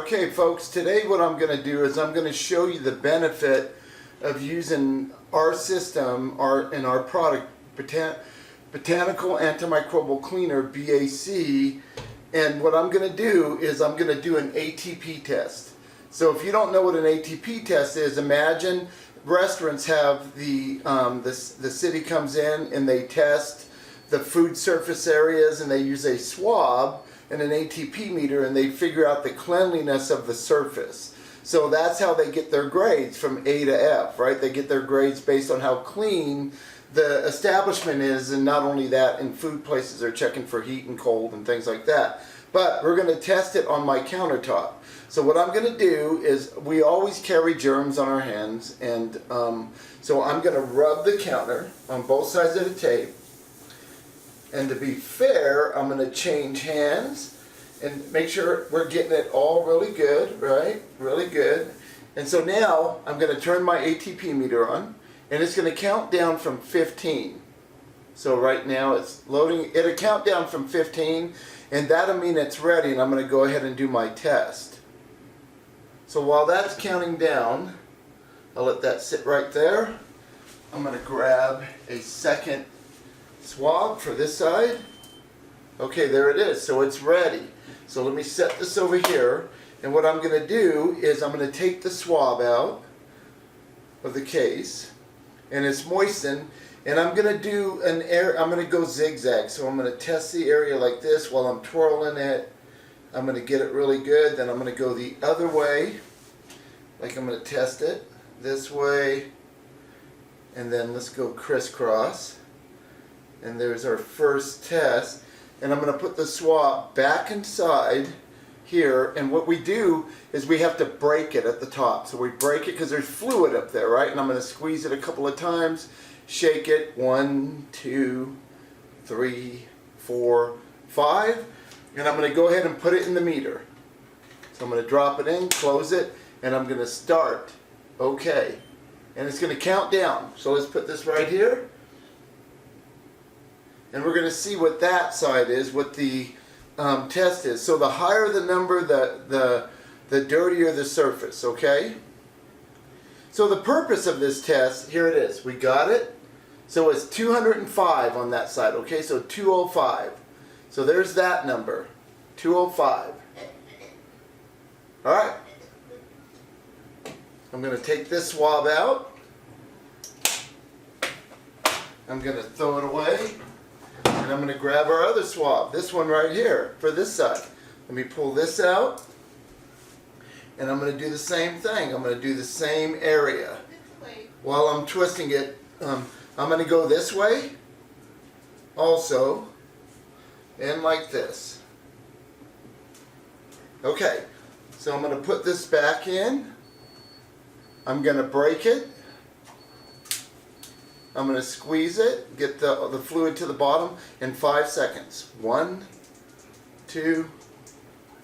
Okay folks, today what I'm going to do is I'm going to show you the benefit of using our system in our product, Botanical Antimicrobial Cleaner, BAC, and what I'm going to do is I'm going to do an ATP test. So if you don't know what an ATP test is, imagine restaurants have the city comes in and they test the food surface areas and they use a swab and an ATP meter and they figure out the cleanliness of the surface. So that's how they get their grades from A to F, right? They get their grades based on how clean the establishment is, and not only that, in food places they're checking for heat and cold and things like that. But we're going to test it on my countertop. So what I'm going to do is, we always carry germs on our hands, and so I'm going to rub the counter on both sides of the tape. And to be fair, I'm going to change hands and make sure we're getting it all really good, right? Really good. And so now I'm going to turn my ATP meter on, and it's going to count down from 15. So right now it's loading. It'll count down from 15, and that'll mean it's ready, and I'm going to go ahead and do my test. So while that's counting down, I'll let that sit right there. I'm going to grab a second swab for this side. Okay, there it is. So it's ready. So let me set this over here, and what I'm going to do is I'm going to take the swab out of the case, and it's moistened, and I'm going to do I'm going to go zigzag. So I'm going to test the area like this while I'm twirling it. I'm going to get it really good. Then I'm going to go the other way, like I'm going to test it this way, and then let's go crisscross. And there's our first test, and I'm going to put the swab back inside here, and what we do is we have to break it at the top. So we break it because there's fluid up there, right? And I'm going to squeeze it a couple of times, shake it, 1, 2, 3, 4, 5, and I'm going to go ahead and put it in the meter. So I'm going to drop it in, close it, and I'm going to start. Okay, and it's going to count down. So let's put this right here. And we're going to see what that side is, what the test is. So the higher the number, the dirtier the surface, okay? So the purpose of this test, here it is. We got it. So it's 205 on that side, okay? So 205. So there's that number, 205. All right. I'm going to take this swab out. I'm going to throw it away. And I'm going to grab our other swab, this one right here, for this side. Let me pull this out, and I'm going to do the same thing. I'm going to do the same area. While I'm twisting it, I'm going to go this way also, and like this. Okay, so I'm going to put this back in. I'm going to break it. I'm going to squeeze it, get the fluid to the bottom in 5 seconds. 1, 2,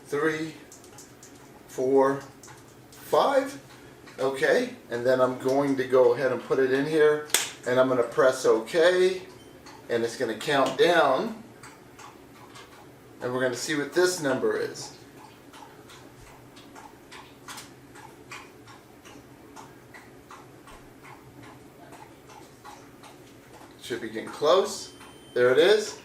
3, 4, 5. Okay, and then I'm going to go ahead and put it in here, and I'm going to press OK, and it's going to count down, and we're going to see what this number is. Should be getting close. There it is.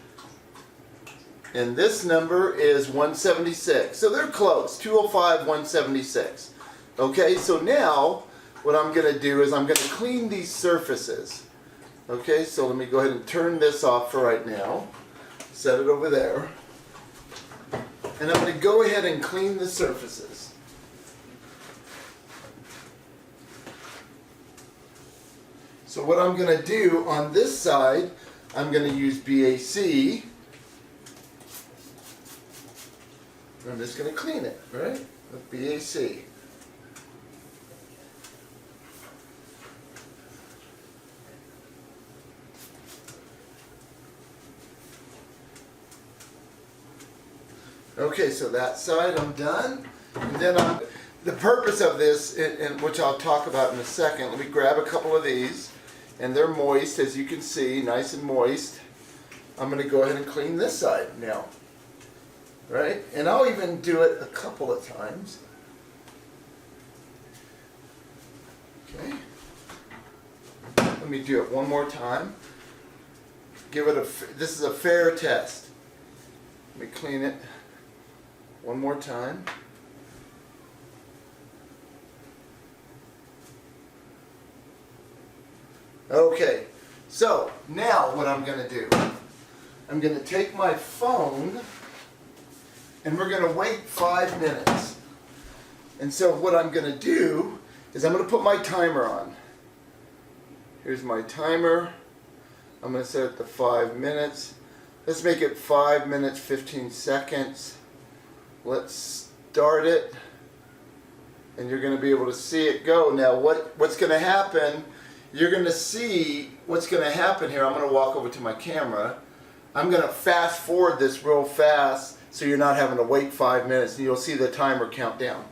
And this number is 176. So they're close. 205, 176. Okay, so now what I'm going to do is I'm going to clean these surfaces. Okay, so let me go ahead and turn this off for right now. Set it over there. And I'm going to go ahead and clean the surfaces. So what I'm going to do on this side, I'm going to use BAC. I'm just going to clean it, right, with BAC. Okay, so that side I'm done. And then the purpose of this, which I'll talk about in a second, let me grab a couple of these. And they're moist, as you can see, nice and moist. I'm going to go ahead and clean this side now. Right? And I'll even do it a couple of times. Let me do it one more time. This is a fair test. Let me clean it one more time. Okay, so now what I'm going to do, I'm going to take my phone and we're going to wait 5 minutes. And so what I'm going to do is I'm going to put my timer on. Here's my timer. I'm going to set it to 5 minutes. Let's make it 5 minutes, 15 seconds. Let's start it. And you're going to be able to see it go. Now what's going to happen, you're going to see what's going to happen here. I'm going to walk over to my camera. I'm going to fast forward this real fast so you're not having to wait 5 minutes, and you'll see the timer count down.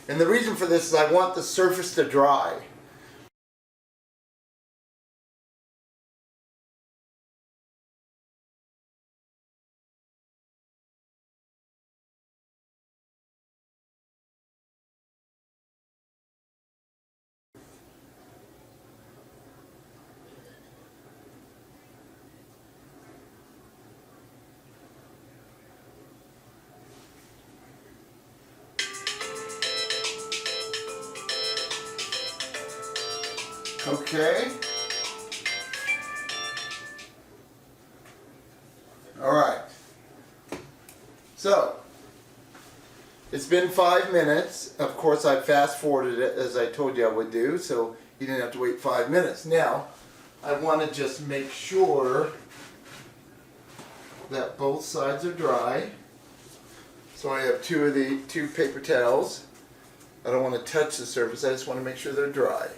And the reason for this is I want the surface to dry. Okay. All right. So, it's been 5 minutes. Of course, I fast forwarded it as I told you I would do, so you didn't have to wait 5 minutes. Now, I want to just make sure that both sides are dry. So I have two paper towels. I don't want to touch the surface. I just want to make sure they're dry.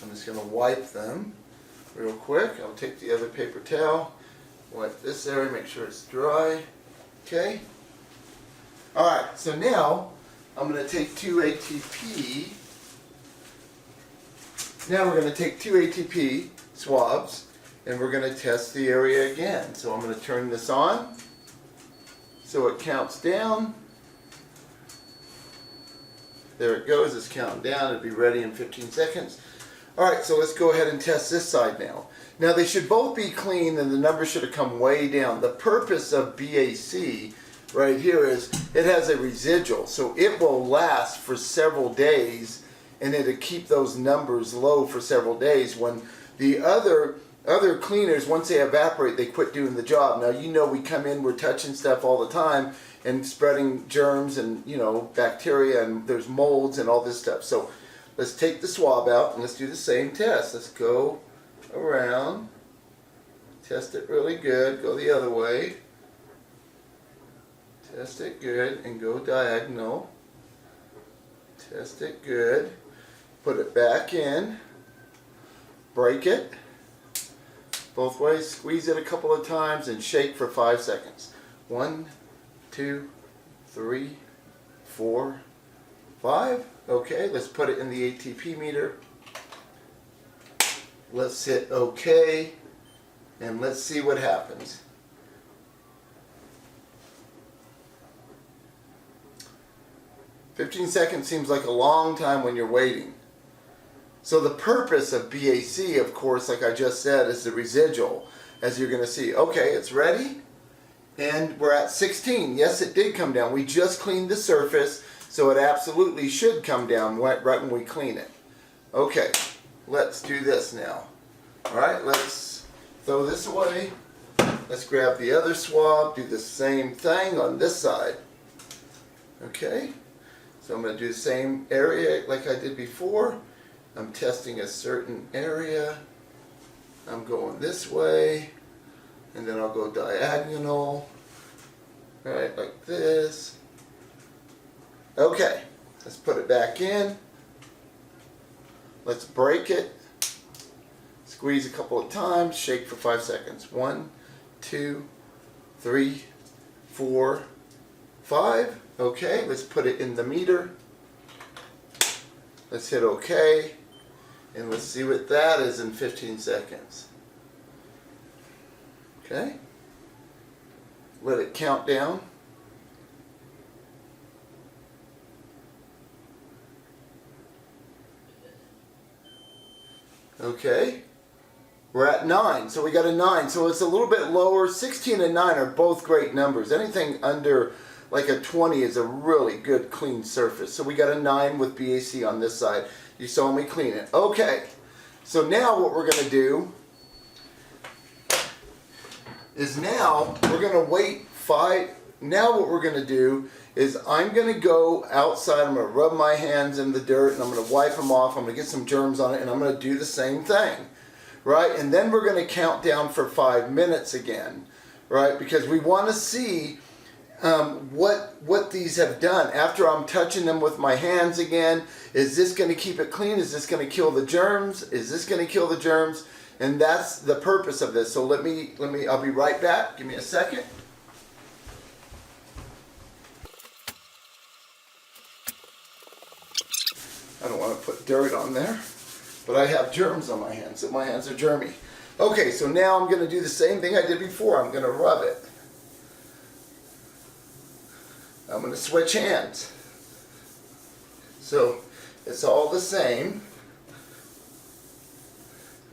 I'm just going to wipe them real quick. I'll take the other paper towel, wipe this area, make sure it's dry. Okay? Alright, so now I'm going to take 2 ATP. Now we're going to take 2 ATP swabs and we're going to test the area again. So I'm going to turn this on so it counts down. There it goes, it's counting down. It'll be ready in 15 seconds. Alright, so let's go ahead and test this side now. Now they should both be clean and the numbers should have come way down. The purpose of BAC right here is it has a residual, so it will last for several days and it'll keep those numbers low for several days. When the other cleaners, once they evaporate, they quit doing the job. Now you know we come in, we're touching stuff all the time and spreading germs and bacteria, and there's molds and all this stuff. So let's take the swab out and let's do the same test. Let's go around, test it really good, go the other way, test it good, and go diagonal, test it good, put it back in, break it, both ways, squeeze it a couple of times and shake for 5 seconds. 1, 2, 3, 4, 5. Okay, let's put it in the ATP meter. Let's hit OK, and let's see what happens. "15 seconds seems like a long time when you're waiting. So the purpose of BAC, of course, like I just said, is the residual, as you're going to see. Okay, it's ready, and we're at 16. Yes, it did come down. We just cleaned the surface, so it absolutely should come down right when we clean it. Okay, let's do this now. Alright, let's throw this away. Let's grab the other swab, do the same thing on this side. Okay, so I'm going to do the same area like I did before. I'm testing a certain area. I'm going this way, and then I'll go diagonal, right, like this. Okay, let's put it back in. Let's break it. Squeeze a couple of times, shake for 5 seconds. 1, 2, 3, 4, 5. Okay, let's put it in the meter. Let's hit OK, and let's see what that is in 15 seconds. Okay, let it count down. Okay, We're at 9, so we got a 9. So it's a little bit lower. 16 and 9 are both great numbers. Anything under like a 20 is a really good clean surface. So we got a 9 with BAC on this side. You saw me clean it. Okay, so now what we're going to do is now we're going to wait 5. Now what we're going to do is I'm going to go outside. I'm going to rub my hands in the dirt and I'm going to wipe them off. I'm going to get some germs on it and I'm going to do the same thing. Right, and then we're going to count down for 5 minutes again, right? Because we want to see what these have done. After I'm touching them with my hands again, is this going to keep it clean? Is this going to kill the germs? Is this going to kill the germs? And that's the purpose of this. So let me. I'll be right back. Give me a second. I don't want to put dirt on there. But I have germs on my hands, so my hands are germy. Okay, so now I'm going to do the same thing I did before. I'm going to rub it. I'm going to switch hands. So it's all the same.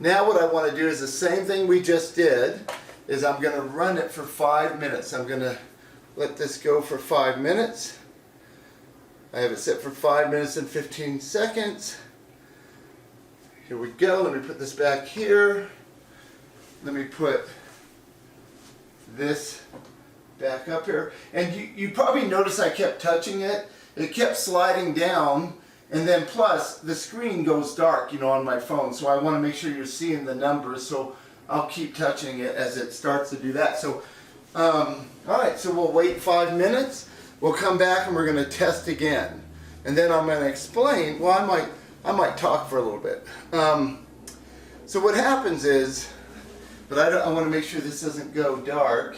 Now what I want to do is the same thing we just did, is I'm going to run it for 5 minutes. I'm going to let this go for 5 minutes. I have it set for 5 minutes and 15 seconds. Here we go. Let me put this back here. Let me put this back up here. And you probably noticed I kept touching it. It kept sliding down, and then plus the screen goes dark, you know, on my phone. So I want to make sure you're seeing the numbers. So I'll keep touching it as it starts to do that. So, all right. So we'll wait 5 minutes. We'll come back and we're going to test again, and then I'm going to explain. Well, I might talk for a little bit. So what happens is, but I want to make sure this doesn't go dark.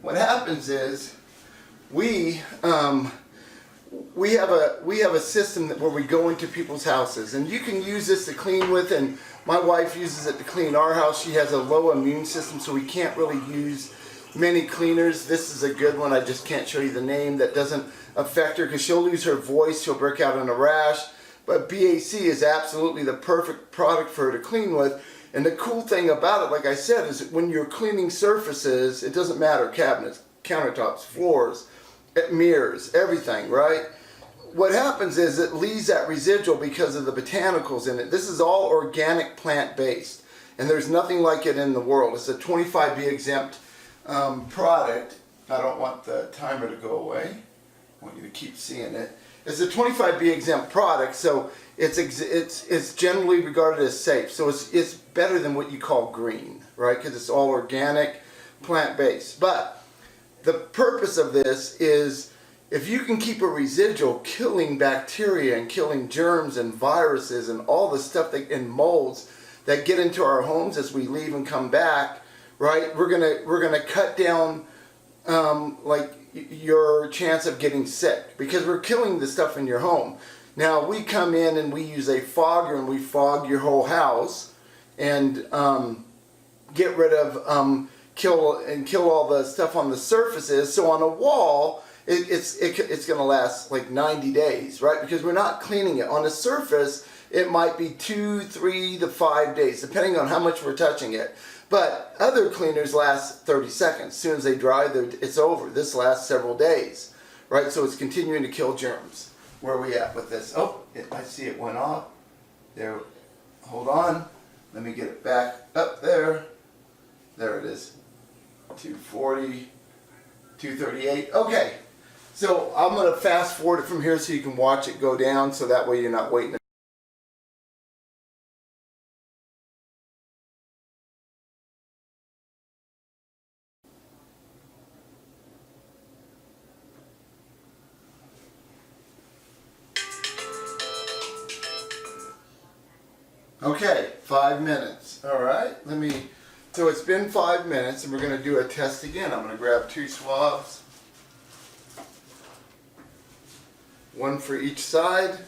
What happens is, we have a system where we go into people's houses, and you can use this to clean with. And my wife uses it to clean our house. She has a low immune system, so we can't really use many cleaners. This is a good one. I just can't show you the name. That doesn't affect her because she'll lose her voice. She'll break out in a rash. But BAC is absolutely the perfect product for her to clean with. And the cool thing about it, like I said, is when you're cleaning surfaces, it doesn't matter, cabinets, countertops, floors, mirrors, everything, right? What happens is it leaves that residual because of the botanicals in it. This is all organic plant-based, and there's nothing like it in the world. It's a 25B exempt product. I don't want the timer to go away. I want you to keep seeing it. It's a 25B exempt product, so it's generally regarded as safe. So it's better than what you call green, right? Because it's all organic, plant-based. But the purpose of this is, if you can keep a residual killing bacteria and killing germs and viruses and all the stuff and molds that get into our homes as we leave and come back, right? We're gonna cut down like your chance of getting sick, because we're killing the stuff in your home. Now we come in and we use a fogger and we fog your whole house and get rid of kill all the stuff on the surfaces. So on a wall, it's going to last like 90 days, right? Because we're not cleaning it. On a surface, it might be 2, 3 to 5 days, depending on how much we're touching it. But other cleaners last 30 seconds. As soon as they dry, it's over. This lasts several days, right? So it's continuing to kill germs. Where are we at with this? Oh, I see it went off. There. Hold on. Let me get it back up there. There it is. 240, 238. Okay. So I'm going to fast forward it from here so you can watch it go down, so that way you're not waiting. Okay, 5 minutes. All right, so it's been 5 minutes and we're going to do a test again. I'm going to grab 2 swabs, one for each side,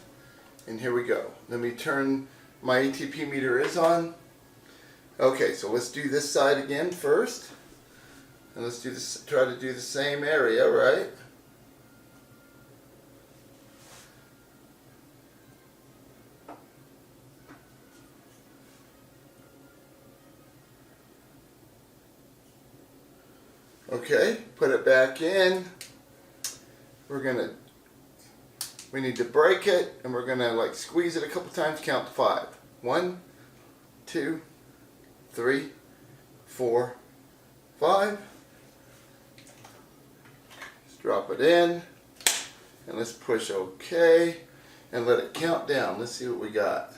and here we go. Let me turn, my ATP meter is on. Okay, so let's do this side again first. And let's do this, try to do the same area, right? Okay, put it back in. We need to break it, and we're gonna like squeeze it a couple times, count to 5. 1, 2, 3, 4, 5. Just drop it in, and let's push OK, and let it count down. Let's see what we got.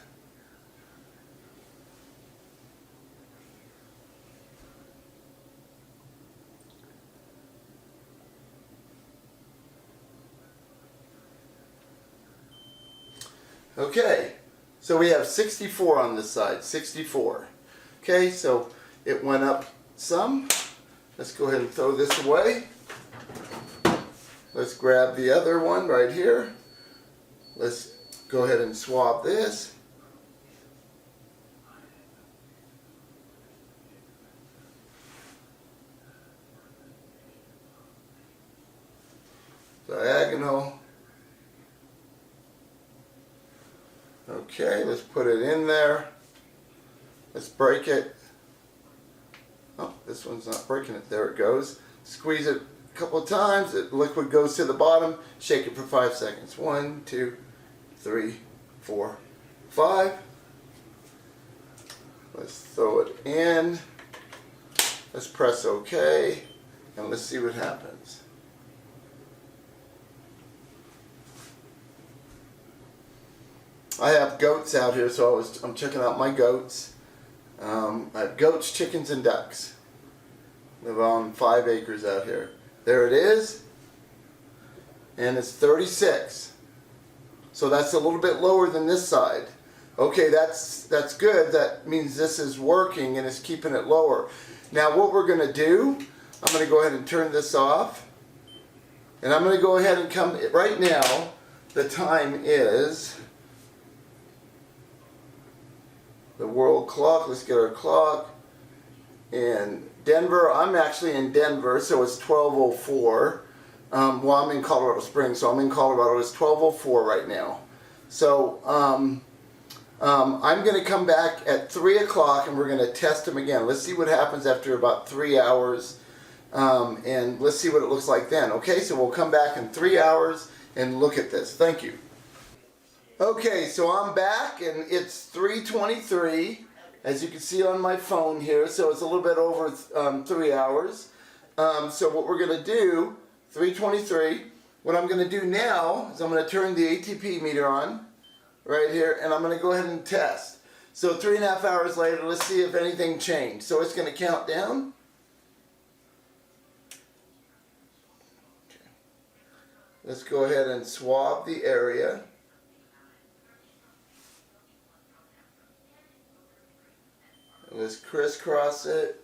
Okay, so we have 64 on this side, 64. Okay, so it went up some. Let's go ahead and throw this away. Let's grab the other one right here. Let's go ahead and swab this. Diagonal. Okay, let's put it in there. Let's break it. Oh, this one's not breaking it. There it goes. Squeeze it a couple of times. The liquid goes to the bottom. Shake it for 5 seconds. 1, 2, 3, 4, 5. Let's throw it in. Let's press OK. And let's see what happens. I have goats out here, so I'm checking out my goats. I have goats, chickens, and ducks. Live on 5 acres out here. There it is, and it's 36. So that's a little bit lower than this side. Okay, that's good. That means this is working and it's keeping it lower. Now what we're going to do, I'm going to go ahead and turn this off, and I'm going to go ahead and come right now. The time is the world clock. Let's get our clock. In Denver, I'm actually in Denver, so it's 12:04. Well, I'm in Colorado Springs, so I'm in Colorado. It's 12:04 right now. So I'm going to come back at 3 o'clock, and we're going to test them again. Let's see what happens after about 3 hours, and let's see what it looks like then. Okay, so we'll come back in 3 hours and look at this. Thank you. Okay, so I'm back, and it's 3:23, as you can see on my phone here, so it's a little bit over 3 hours. So what we're going to do, 3:23, what I'm going to do now is I'm going to turn the ATP meter on, right here, and I'm going to go ahead and test. So 3.5 hours later, let's see if anything changed. So it's going to count down. Okay. Let's go ahead and swab the area. Let's crisscross it.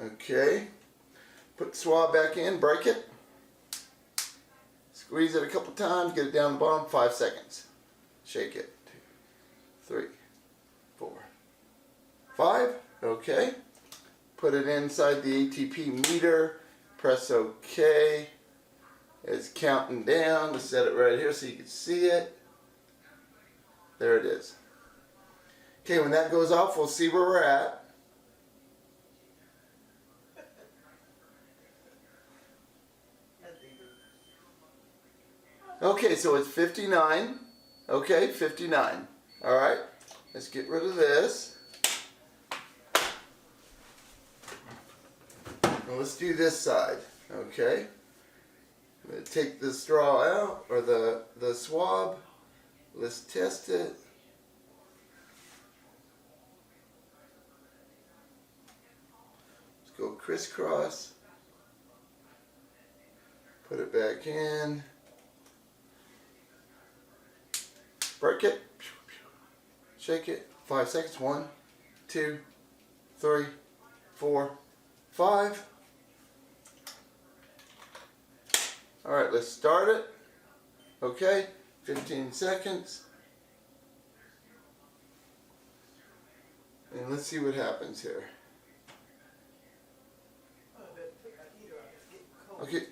Okay. Put the swab back in, break it. Squeeze it a couple times, get it down the bottom, 5 seconds. Shake it. 2, 3, 4, 5. Okay. Put it inside the ATP meter. Press OK. It's counting down. Let's set it right here so you can see it. There it is. Okay, when that goes off, we'll see where we're at. Okay, so it's 59. Okay, 59. All right, let's get rid of this. And let's do this side. Okay. I'm going to take the straw out, or the swab. Let's test it. Let's go crisscross. Put it back in. Break it. Shake it. 5 seconds. 1, 2, 3, 4, 5. All right, let's start it. Okay. 15 seconds. And let's see what happens here. Okay.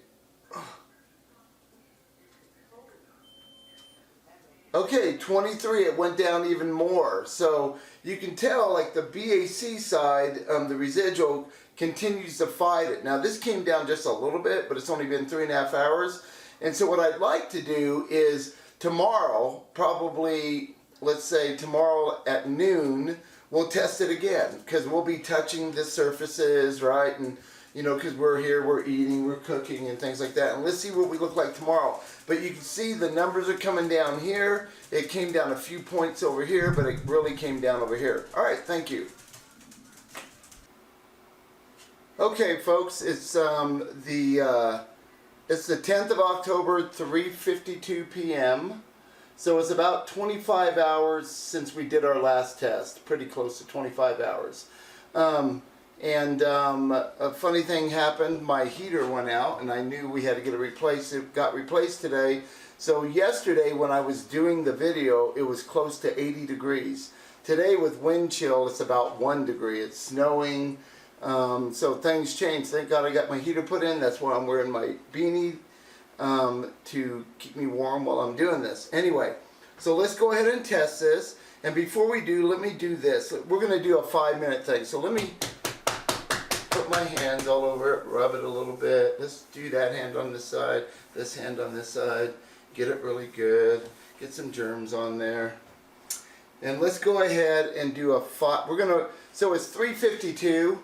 Okay, 23, it went down even more. So you can tell, like the BAC side, the residual continues to fight it. Now this came down just a little bit, but it's only been 3.5 hours. And so what I'd like to do is tomorrow, probably, let's say tomorrow at noon, we'll test it again, because we'll be touching the surfaces, right? And you know, because we're here, we're eating, we're cooking and things like that. And let's see what we look like tomorrow. But you can see the numbers are coming down here. It came down a few points over here, but it really came down over here. All right, thank you. Okay, folks, it's the 10th of October, 3:52 p.m. So it's about 25 hours since we did our last test. Pretty close to 25 hours. A funny thing happened. My heater went out, and I knew we had to get it replaced. It got replaced today. So yesterday, when I was doing the video, it was close to 80 degrees. Today, with wind chill, it's about 1 degree. It's snowing, so things change. Thank God I got my heater put in. That's why I'm wearing my beanie to keep me warm while I'm doing this. Anyway, so let's go ahead and test this. And before we do, let me do this. We're going to do a 5-minute thing. So let me put my hands all over it, rub it a little bit. Let's do that hand on this side, this hand on this side. Get it really good. Get some germs on there. And let's go ahead and do a 5. So it's 3:52.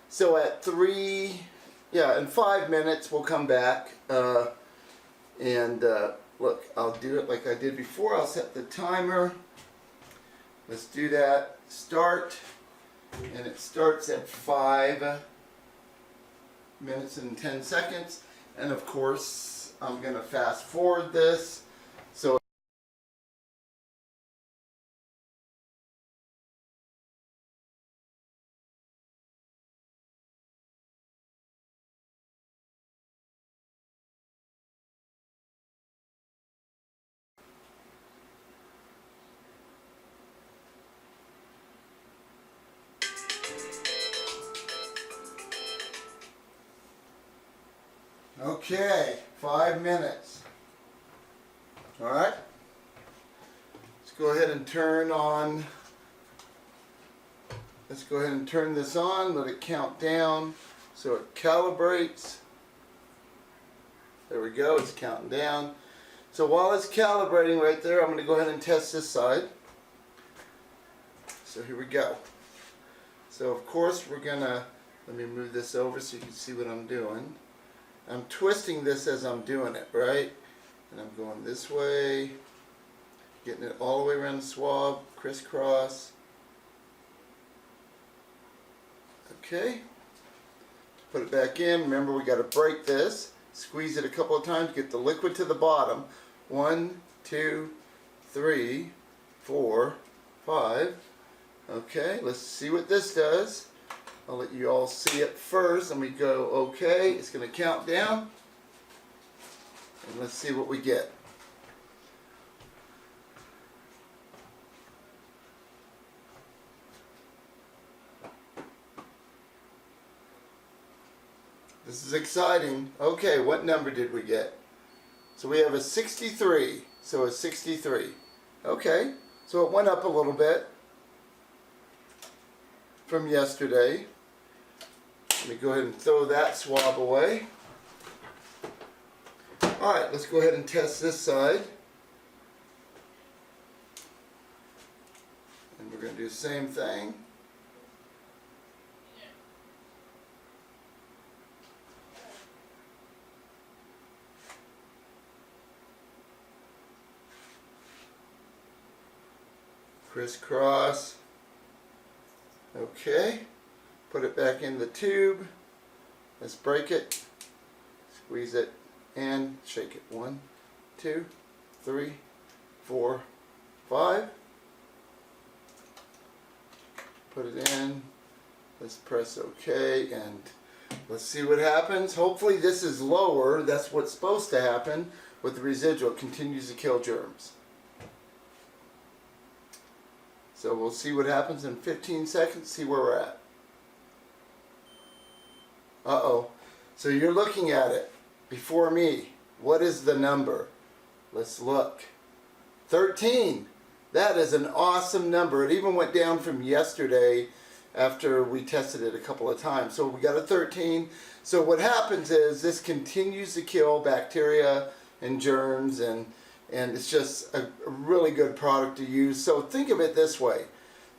So at in 5 minutes we'll come back. Look, I'll do it like I did before. I'll set the timer. Let's do that. Start. And it starts at 5 minutes and 10 seconds. And of course, I'm going to fast forward this. So okay, 5 minutes. All right. Let's go ahead and turn on. Let's go ahead and turn this on. Let it count down so it calibrates. There we go. It's counting down. So while it's calibrating right there, I'm going to go ahead and test this side. So here we go. So of course we're going to, let me move this over so you can see what I'm doing. I'm twisting this as I'm doing it, right? And I'm going this way, getting it all the way around the swab, crisscross. Okay. Put it back in. Remember, we got to break this. Squeeze it a couple of times, get the liquid to the bottom. 1, 2, 3, 4, 5. Okay, let's see what this does. I'll let you all see it first. Let me go okay. It's going to count down. And let's see what we get. This is exciting. Okay, what number did we get? So we have a 63. So a 63. Okay, so it went up a little bit from yesterday. Let me go ahead and throw that swab away. Alright, let's go ahead and test this side. And we're going to do the same thing. Crisscross. Okay. Put it back in the tube. Let's break it. Squeeze it and shake it. 1, 2, 3, 4, 5. Put it in. Let's press OK and let's see what happens. Hopefully this is lower. That's what's supposed to happen with the residual. It continues to kill germs. So we'll see what happens in 15 seconds, see where we're at. Uh-oh. So you're looking at it before me. What is the number? Let's look. 13. That is an awesome number. It even went down from yesterday after we tested it a couple of times. So we got a 13. So what happens is this continues to kill bacteria and germs, and it's just a really good product to use. So think of it this way.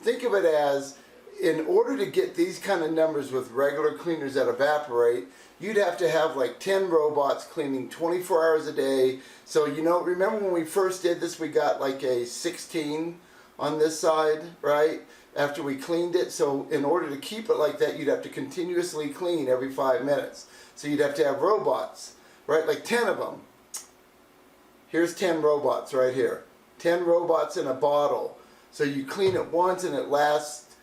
Think of it as, in order to get these kind of numbers with regular cleaners that evaporate, you'd have to have like 10 robots cleaning 24 hours a day. So, you know, remember when we first did this, we got like a 16 on this side, right? After we cleaned it. So in order to keep it like that, you'd have to continuously clean every 5 minutes. So you'd have to have robots, right? Like 10 of them. Here's 10 robots right here. 10 robots in a bottle. So you clean it once and it lasts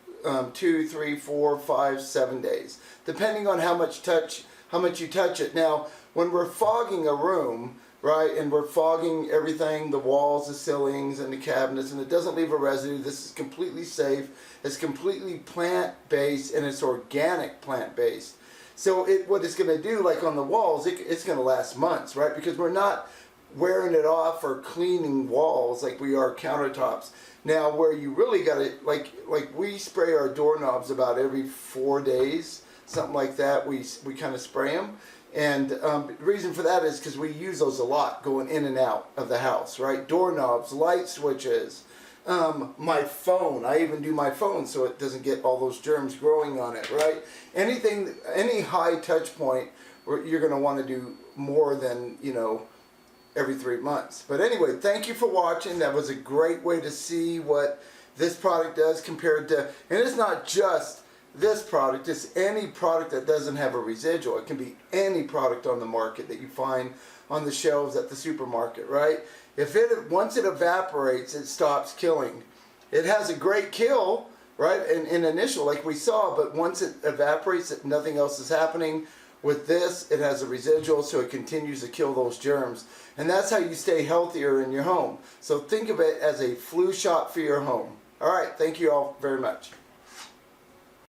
2, 3, 4, 5, 7 days, depending on how much you touch it. Now, when we're fogging a room, right, and we're fogging everything, the walls, the ceilings, and the cabinets, and it doesn't leave a residue, this is completely safe. It's completely plant-based, and it's organic plant-based. So what it's going to do, like on the walls, it's going to last months, right, because we're not wearing it off or cleaning walls like we are countertops. Now, where you really got to, like we spray our doorknobs about every 4 days, something like that. We kind of spray them, and the reason for that is because we use those a lot going in and out of the house, right? Doorknobs, light switches, my phone. I even do my phone so it doesn't get all those germs growing on it, right? Anything, any high touch point, you're going to want to do more than, you know, every 3 months. But anyway, thank you for watching. That was a great way to see what this product does compared to, and it's not just this product, it's any product that doesn't have a residual. It can be any product on the market that you find on the shelves at the supermarket, right? Once it evaporates, it stops killing. It has a great kill, right, in initial, like we saw, but once it evaporates, nothing else is happening. With this, it has a residual, so it continues to kill those germs. And that's how you stay healthier in your home. So think of it as a flu shot for your home. All right, thank you all very much.